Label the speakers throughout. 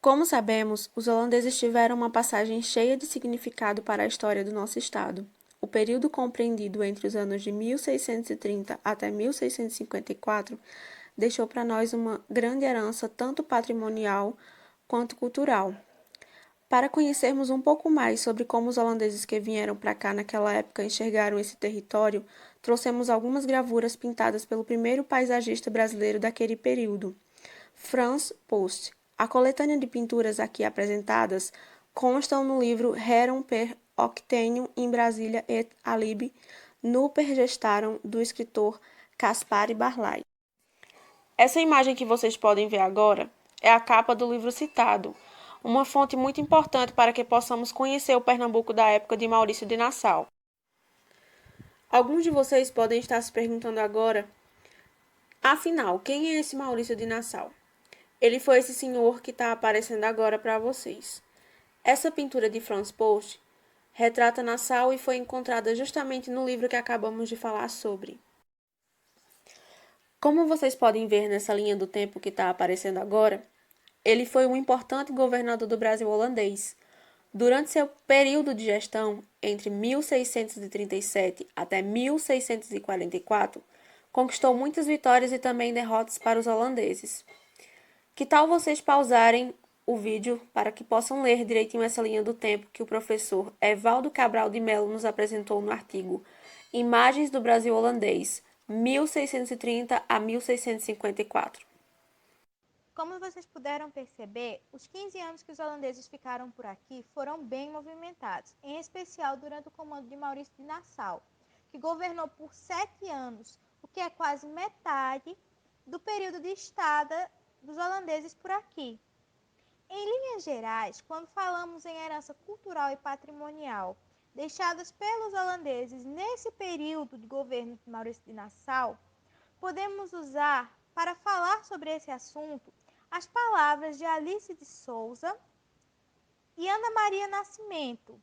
Speaker 1: Como sabemos, os holandeses tiveram uma passagem cheia de significado para a história do nosso estado. O período compreendido entre os anos de 1630 até 1654 deixou para nós uma grande herança tanto patrimonial quanto cultural. Para conhecermos um pouco mais sobre como os holandeses que vieram para cá naquela época enxergaram esse território, trouxemos algumas gravuras pintadas pelo primeiro paisagista brasileiro daquele período, Frans Post. A coletânea de pinturas aqui apresentadas constam no livro Rerum per Octenium in Brasilia et alibi Nuper Gestarum, do escritor Caspari Barlay. Essa imagem que vocês podem ver agora é a capa do livro citado, uma fonte muito importante para que possamos conhecer o Pernambuco da época de Maurício de Nassau. Alguns de vocês podem estar se perguntando agora, afinal, quem é esse Maurício de Nassau? Ele foi esse senhor que está aparecendo agora para vocês. Essa pintura de Frans Post retrata Nassau e foi encontrada justamente no livro que acabamos de falar sobre. Como vocês podem ver nessa linha do tempo que está aparecendo agora, ele foi um importante governador do Brasil holandês. Durante seu período de gestão, entre 1637 até 1644, conquistou muitas vitórias e também derrotas para os holandeses. Que tal vocês pausarem o vídeo para que possam ler direitinho essa linha do tempo que o professor Evaldo Cabral de Mello nos apresentou no artigo Imagens do Brasil Holandês, 1630 a 1654.
Speaker 2: Como vocês puderam perceber, os 15 anos que os holandeses ficaram por aqui foram bem movimentados, em especial durante o comando de Maurício de Nassau, que governou por 7 anos, o que é quase metade do período de estada dos holandeses por aqui. Em linhas gerais, quando falamos em herança cultural e patrimonial deixadas pelos holandeses nesse período de governo de Maurício de Nassau, podemos usar para falar sobre esse assunto as palavras de Alice de Souza e Ana Maria Nascimento,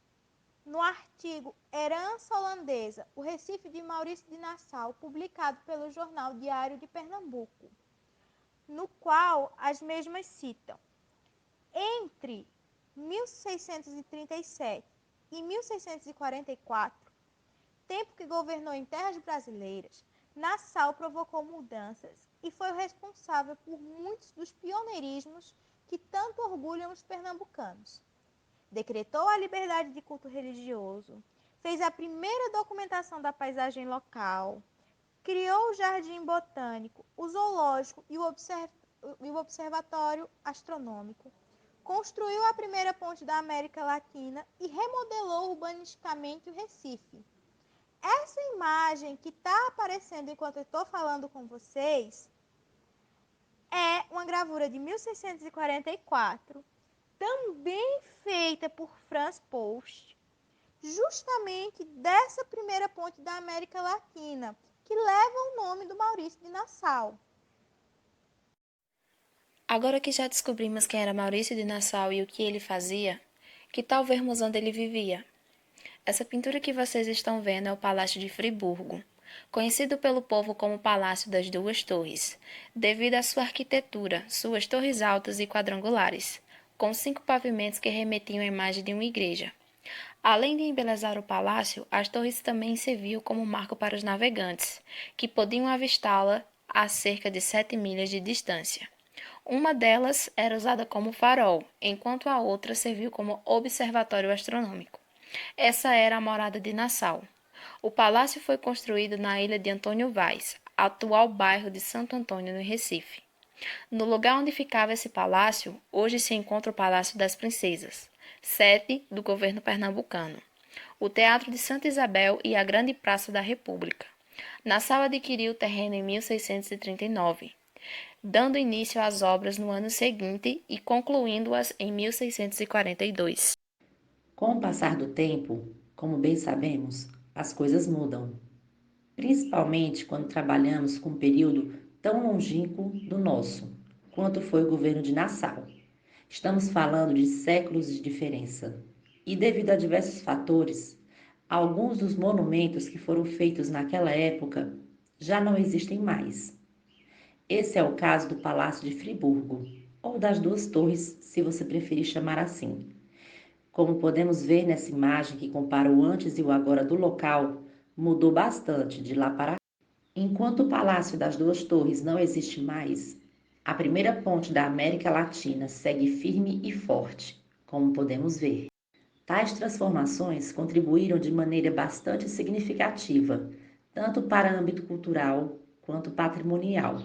Speaker 2: no artigo Herança Holandesa, o Recife de Maurício de Nassau, publicado pelo Jornal Diário de Pernambuco, no qual as mesmas citam: entre 1637 e 1644, tempo que governou em terras brasileiras, Nassau provocou mudanças e foi o responsável por muitos dos pioneirismos que tanto orgulham os pernambucanos. Decretou a liberdade de culto religioso, fez a primeira documentação da paisagem local, criou o jardim botânico, o zoológico e o observatório astronômico, construiu a primeira ponte da América Latina e remodelou urbanisticamente o Recife. Essa imagem que está aparecendo enquanto eu estou falando com vocês é uma gravura de 1644, também feita por Frans Post, justamente dessa primeira ponte da América Latina, que leva o nome do Maurício de Nassau.
Speaker 3: Agora que já descobrimos quem era Maurício de Nassau e o que ele fazia, que tal vermos onde ele vivia? Essa pintura que vocês estão vendo é o Palácio de Friburgo, conhecido pelo povo como Palácio das Duas Torres, devido à sua arquitetura, suas torres altas e quadrangulares, com 5 pavimentos que remetiam à imagem de uma igreja. Além de embelezar o palácio, as torres também serviam como marco para os navegantes, que podiam avistá-la a cerca de 7 milhas de distância. Uma delas era usada como farol, enquanto a outra serviu como observatório astronômico. Essa era a morada de Nassau. O palácio foi construído na ilha de Antônio Vaz, atual bairro de Santo Antônio, no Recife. No lugar onde ficava esse palácio, hoje se encontra o Palácio das Princesas, sede do governo pernambucano, o Teatro de Santa Isabel e a Grande Praça da República. Nassau adquiriu o terreno em 1639, dando início às obras no ano seguinte e concluindo-as em 1642.
Speaker 4: Com o passar do tempo, como bem sabemos, as coisas mudam, principalmente quando trabalhamos com um período tão longínquo do nosso, quanto foi o governo de Nassau. Estamos falando de séculos de diferença. E devido a diversos fatores, alguns dos monumentos que foram feitos naquela época já não existem mais. Esse é o caso do Palácio de Friburgo, ou das Duas Torres, se você preferir chamar assim. Como podemos ver nessa imagem que compara o antes e o agora do local, mudou bastante de lá para cá. Enquanto o Palácio das Duas Torres não existe mais, a primeira ponte da América Latina segue firme e forte, como podemos ver. Tais transformações contribuíram de maneira bastante significativa, tanto para o âmbito cultural quanto patrimonial,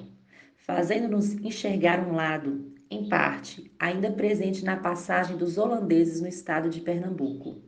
Speaker 4: fazendo-nos enxergar um lado, em parte, ainda presente na passagem dos holandeses no estado de Pernambuco.